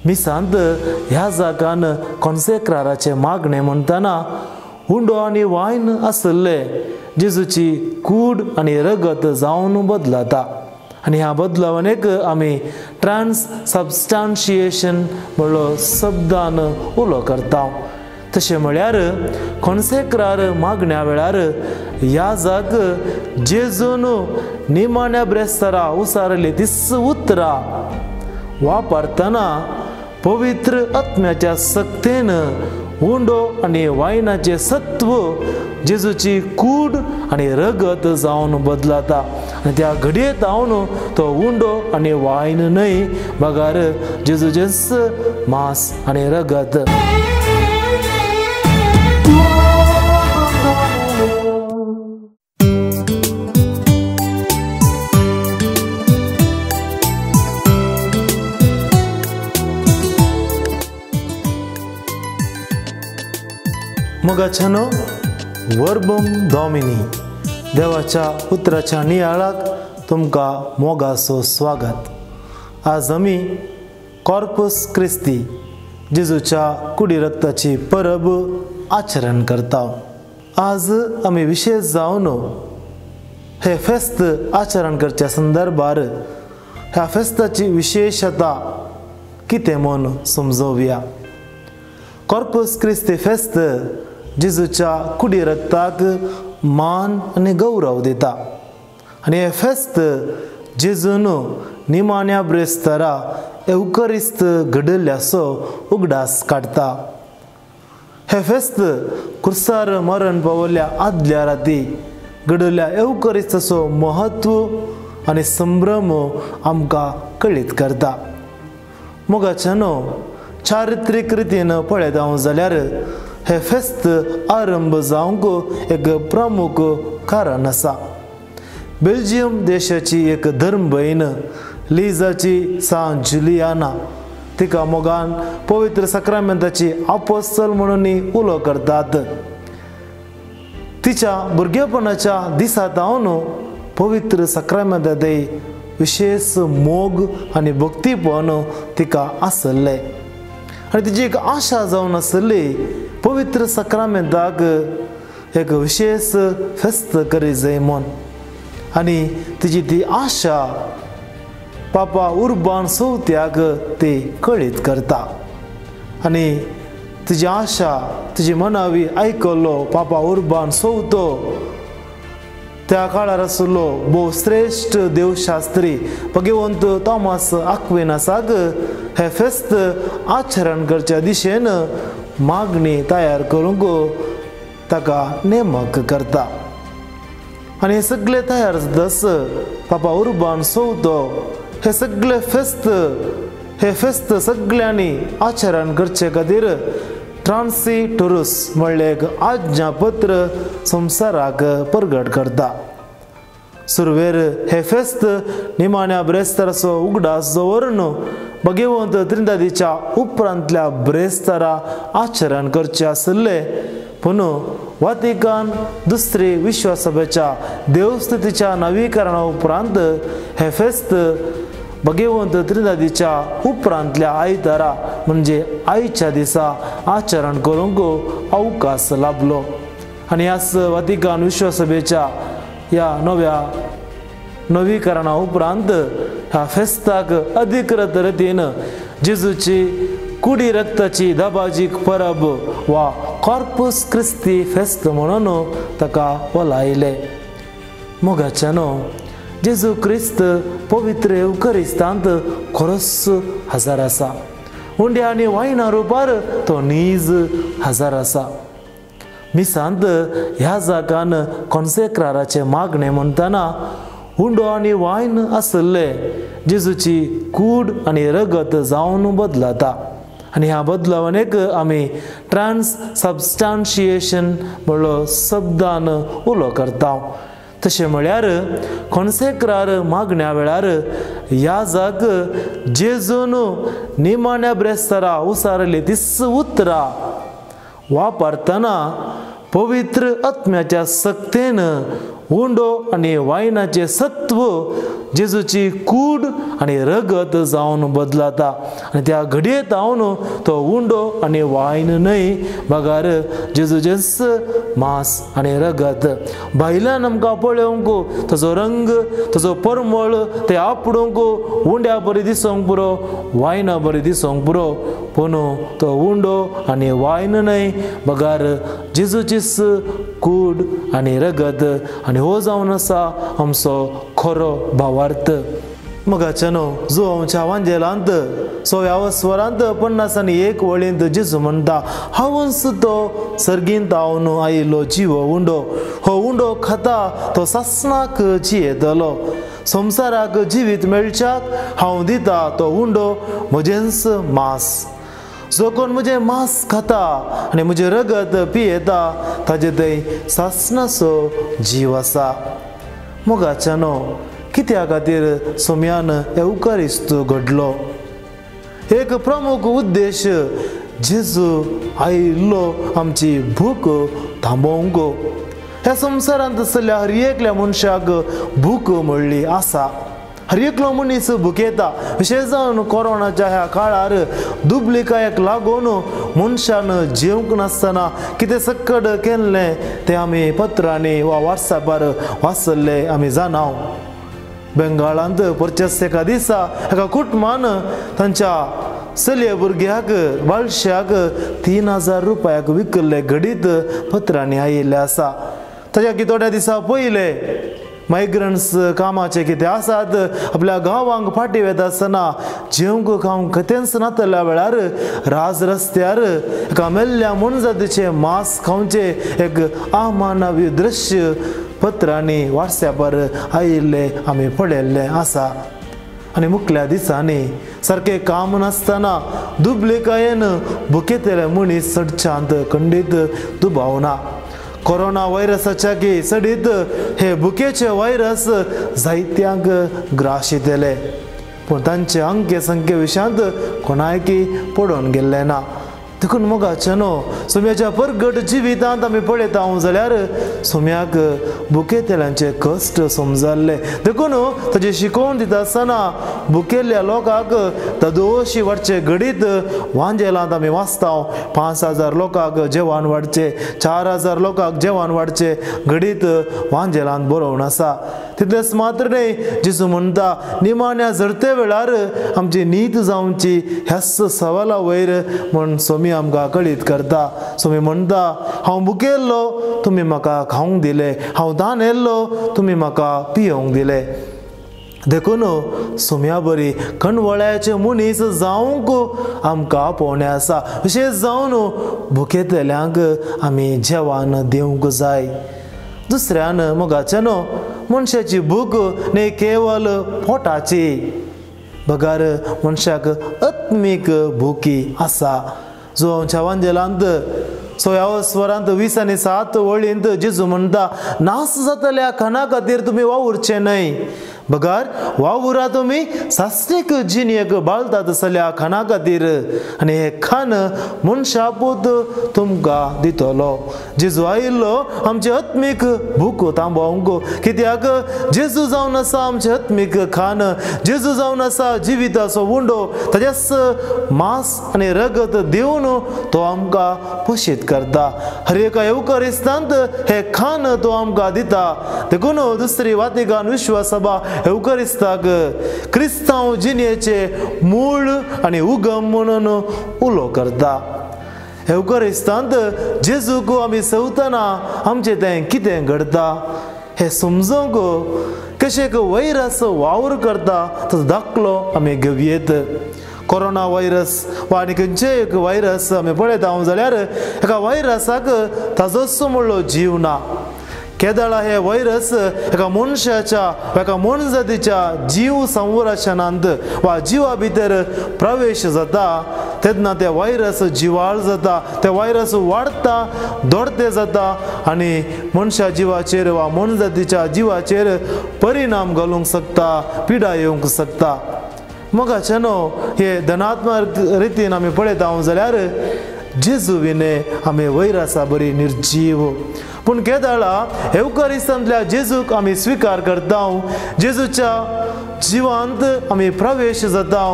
मिसांत ह्या जागान कॉन्सेक्राराचे मागणे म्हणटाना हुंडो आनी वायन आसले जेजूची कूड आनी रगत जावन बदलाता आनी ह्या बदलावणेक आमी ट्रान्ससबस्टान्शिएशन म्हणलो शब्दान उलो करता। तशें म्हळ्यार कॉन्सेक्रार मागण्या वेळार ह्या जाग जेजून निमाण्या ब्रेस्तारा उसारली तीस उतरां वापरतना पवित्र आत्म्याच्या सक्तेन हुंडो आनी वायनाचे सत्व जेजूची कूड आनी रगत जावन बदलाता आनी त्या घडयेंत हांव तो हुंडो आनी वायन न्हय बगार जेजूचेच मांस आनी रगत। मोगाच्यानो वर्बम डॉमिनी देवाच्या उतराच्या नियाळाक तुमकां मोगाचो स्वागत। आज आमी कॉर्पस क्रिस्ती जेजूच्या कुडी रक्ताची परब आचरण करता। आज आमी विशेष जावन हे फेस्त आचरण करच्या संदर्भार ह्या फेस्ताची विशेषता कितें म्हूण समजोवया। कॉर्पस क्रिस्ती फेस्त जेजूच्या कुडी रक्ताक मान आनी गौरव दिता आनी हे फेस्त जेजून निमाण्या ब्रेस्तारा एवकरिस्त घडयल्याचो उगडास काडटा। हे फेस्त क्रुसार मरण पावल्ल्या आदल्या राती घडयल्ल्या एवकरिस्ताचो महत्व आनी संभ्रम आमकां कळीत करता। मोगाच्यानो चारित्रीक रितीन पळयत हांव जाल्यार हे फेस्त आरंभ जावंक एक प्रमुख कारण आसा। बेल्जियम देशाची एक धर्मभयण लिजाची सान जुलियाना तिका मोगान पवित्र सक्रामेंताची आपोस्तल म्हणून उलो करतात। तिच्या भुरगेपणाच्या दिसांत हांव पवित्र सक्रामेंतांत विशेष मोग आनी भक्तीपण तिका आसले आनी तिची एक आशा जावन आसली पवित्र सक्रामेंताक एक विशेष फेस्त करी जाय म्हूण आनी तिची ती आशा पापा उर्बान चवथ्याक ती कळीत करता आनी तिची आशा तिची मनावी आयकलो पापा उर्बान चवथो त्या काळार आसलो भोव श्रेष्ठ देवशास्त्री भगवंत थॉमस आक्विनासाक हे फेस्त आचरण करच्या दिशेन मागणी तयार करूंक ताका नेमक करता आनी हे सगळे तयार जातस पापा उर्बान चवथो हे सगळे फेस्त सगळ्यांनी आचरण करचे खातीर ट्रान्सिटोरस म्हणले एक आज्ञापत्र संवसाराक प्रगट करता। सुरवेर हे फेस्त निमाण्या ब्रेस्ताराचो उगडास दवरून भगवंत त्रिदादीच्या उपरांतल्या ब्रेस्तारा आचरण करचे आसले पूण वातिकान दुसरी विश्वसभेच्या देवस्तुतीच्या नवीकरणा उपरांत हे फेस्त भगवंत त्रिदादीच्या उपरांतल्या आयतारा म्हणजे आयच्या दिसा आचरण करूंक अवकाश लाभलो आनी ह्याच वातिकान विश्वसभेच्या ह्या नव्या नवीकरणा उपरांत ह्या फेस्ताक अधिकृत रितीन जेजूची कुडी रक्ताची दबाजीक परब वा कॉर्पस क्रिस्ती फेस्त म्हणून ताका वलायले। मोगाच्यानो जेजू क्रिस्त पवित्र एवकरिस्तांत खरोच हजार आसा हुंड्या आनी वायना रुपार तो नीज हजार आसा। मिसांत ह्या जागान कॉन्सेक्राराचे मागणे म्हणटाना हुंडो आनी वायन आसले जेजूची कूड आनी रगत जावन बदलाता आनी ह्या बदलावणेक आमी ट्रान्ससबस्टान्शिएशन म्हणलो शब्दान उलो करता। तशें म्हळ्यार कॉन्सेक्रार मागण्या वेळार ह्या जाग जेजून निमाण्या ब्रेस्तारा उसारली तीस उतरां वापरतना पवित्र आत्म्याच्या सक्तेन उंडो आनी वायनाचे सत्व जेजूची कूड आनी रगत जावन बदलाता आनी त्या घडयेंत हांव तो उंडो आनी वायन न्हय बगार जेजूचेच मांस आनी रगत भायल्यान आमकां पळोवंक ताचो रंग ताचो परमळ ते आपडूंक उंड्या बरी दिसोंक पुरो वायना बरी दिसोंक पुरो पूण तो उंडो आनी वायन न्हय बगार जेजूचीच कूड आनी रगत आनी हो जावन आसा आमचो खरो भावार्थ मगाच्यानो जो आमच्या वांजेलांत 6व्या स्वरांत 51 वळींत जेजू म्हणटा हांवच तो सर्गींत हांवन आयिल्लो जीव उंडो हो उंडो खाता तो सासणाक जियेतलो संवसाराक जिवीत मेळच्याक हांव दिता तो उंडो म्हजेंच मांस जो कोण म्हजें मांस खाता आनी म्हजें रगत पियेता ताजे थंय सासणाचो जीव आसा मोगाच्यानो कित्या खातीर सोम्यान एवकारिस्त घडलो एक प्रमुख उद्देश जेजू आयिल्लो आमची भूक थांबोवंक ह्या संवसारांत सल्ल्या हर एकल्या मनशाक भूक म्हणली आसा हर एकलो मनीस भुकेता विशेष जावन कोरोनाच्या ह्या काळार दुबलिकायेक लागून मनशान जेवंक नासतना कितें सक्कड केल्लें तें आमी पत्रांनी वा वॉट्सॅपार वाचल्ले आमी जाणाव बेंगाळांत परचेस एका दिसा एका कुटुंबान तांच्या चलये भुरग्याक बालश्याक 3000 रुपयाक विकल्ले घडीत पत्रांनी आयिल्ले आसा ताच्या की थोड्या दिसा पयले मायग्रंट्स कामाचे कितें आसात आपल्या गांवांक फाटी वेता आसतना जेवंक खावंक खतेंच नातल्या वेळार राज रस्त्यार एका मेल्ल्या मनजातीचें मांस खावचे एक अमानवी दृश्य पत्रांनी वॉट्सॅपार आयिल्ले आमी पळयल्ले आसा आनी मुखल्या दिसांनी सारकें काम नासतना दुबलिकायेन भुकेतले मनीस चडशांत खंडीत दुबावना कोरोना व्हायरसाच्या की सडीत हे भुकेचे व्हायरस जायत्यांक ग्राशीतले पूण तांचे अंके संख्ये विशयांत कोणायकी पडून गेल्ले ना देखून मोगाच्यानो सोम्याच्या परगट जिवितांत आमी पळयता जाल्यार सोम्याक भुकेतल्यांचे कश्ट समजल्ले देखून ताची शिकोवन दिता आसतना भुकेल्ल्या लोकांक तदोशी वाडचे घडीत वांजेलांत आमी वाचता 5000 लोकांक जेवण वाडचे 4000 लोकांक जेवण वाडचे घडीत वांजेलांत बरोवन आसा तितलेंच मात्र न्हय जेजू म्हणटा निमाण्या झरते वेळार आमची नीत जावची ह्याच सवाला वयर म्हण सोमी आमकां कळीत करता सोमी म्हणटा हांव भुकेल्लो तुमी म्हाका खावंक दिले हांव धानेल्लो तुमी म्हाका पियोंक दिले देखून सोम्या बरी कणवळ्याचे मनीस जावंक आमकां पोवणें आसा विशेष जावन भुकेतल्यांक आमी जेवण दिवंक जाय दुसऱ्यान मोगाच्यानो मनशाची भूक न्ही केवल पोटाची बगार मनशाक आत्मीक भुकी आसा जो आमच्या वांजेलांत 6व्या स्वरांत 20 आनी 7 वळींत जेजू म्हणटा नास जातल्या खाना खातीर तुमी वावुरचे न्हय बगार वावुरा तुमी सासणीक जिणयेक बाळतात जाल्यार खाना खातीर आनी हे खान मनशापूत तुमकां दितलो जेजू आयिल्लो आमचे आत्मीक भूक थांबोवंक कित्याक जेजू जावन आसा आमचे आत्मीक खान जेजू जावन आसा जिविताचो उंडो ताचेच मांस आनी रगत दिवन तो आमकां पोशीत करता हर एका एवकारिस्तांत हे खान तो आमकां दिता देखून दुसरी वातिकान विश्वसभा एवकारिस्ताक क्रिस्तांव जिणयेचे मूळ आनी उगम म्हणून उलो करता एवकारिस्तांत जेजूक आमी सवतना आमचे तें कितें घडता हे समजूंक कशें वैरस वावर करता ताचो दाखलो आमी घेवयेत कोरोना व्हायरस वा आनी खंयचे एक व्हायरस आमी पळयता जाल्यार एका व्हायरसाक ताजोच म्हणलो जीव ना केदाळा हे व्हायरस एका मनशाच्या एका मनजातीच्या जीव संरक्षणांत वा जिवा भितर प्रवेश जाता तेन्ना ते व्हायरस जिवाळ जाता ते व्हायरस वाडटा दोडते जाता आनी मनशा जिवाचेर वा मनजातीच्या जिवाचेर परिणाम घालूंक शकता पिडा येवंक शकता मोगाच्यानो हे धनात्मक रितीन आमी पळयता जाल्यार जेजू विने आमी वयर आसा बरी निर्जीव पूण केदाळा एवकारिस्तांतल्या जेजूक आमी स्वीकार करता जेजूच्या जिवांत आमी प्रवेश जाता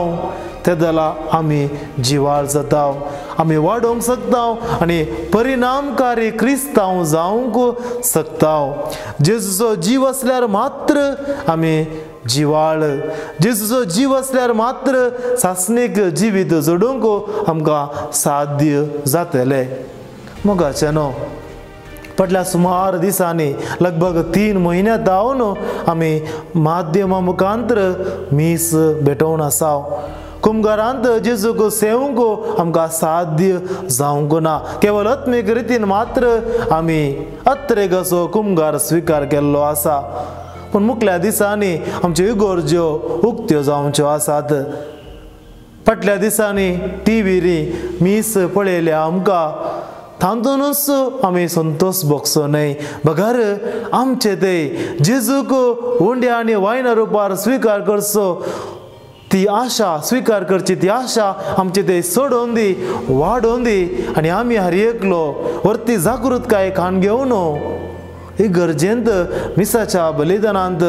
तेदला आमी जिवाळ जाता आमी वाडोवंक शकता आनी परिणामकारी क्रिस्तांव जावंक शकता जेजूचो जीव असल्यार मात्र आमी जिवाळ जेजूचो जीव असल्यार मात्र सासणेक जिवीत जडोवंक आमकां साध्य जातलें मोगाचेनो फाटल्या सुमार दिसांनी लगभग 3 म्हयन्यां जावन आमी माध्यमा मुखांतर मीस भेटोवन आसा कुंभारांत जेजूक सेवंक आमकां साध्य जावंक ना केवळ आत्मीक रितीन मात्र आमी अत्रेक असो कुंभार स्वीकार केल्लो आसा पूण मुखल्या दिसांनी आमच्यो इगोर्ज्यो उक्त्यो जावच्यो आसात फाटल्या दिसांनी टीव्हीरी मीस पळयल्या आमकां तांतूनच आमी संतोष भोगचो न्हय बगर आमचे ते जेजूक उंड्या आनी वायना रुपार स्वीकार करचो ती आशा स्वीकार करची ती आशा आमचे ते सोडोवन दी वाडोवन दी आनी आमी हर एकलो वर्ती जागृतकाय खाण घेवन ही गरजेंत मिसाच्या बलिदानांत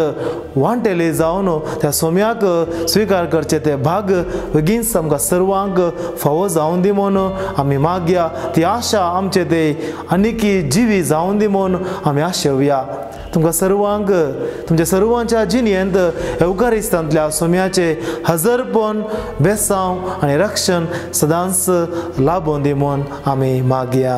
वांटेले जावन त्या सोम्याक स्वीकार करचे ते भाग बेगीनच आमकां सर्वांक फावो जावन दी म्हूण आमी मागया ती आशा आमचे ते आनीकी जिवी जावन दी म्हूण आमी आशेवया तुमकां सर्वांक तुमच्या सर्वांच्या जिणेंत एवकारिस्तांतल्या सोम्याचे हजरपण बेसांव आनी रक्षण सदांच लाभोवन दी म्हूण आमी मागया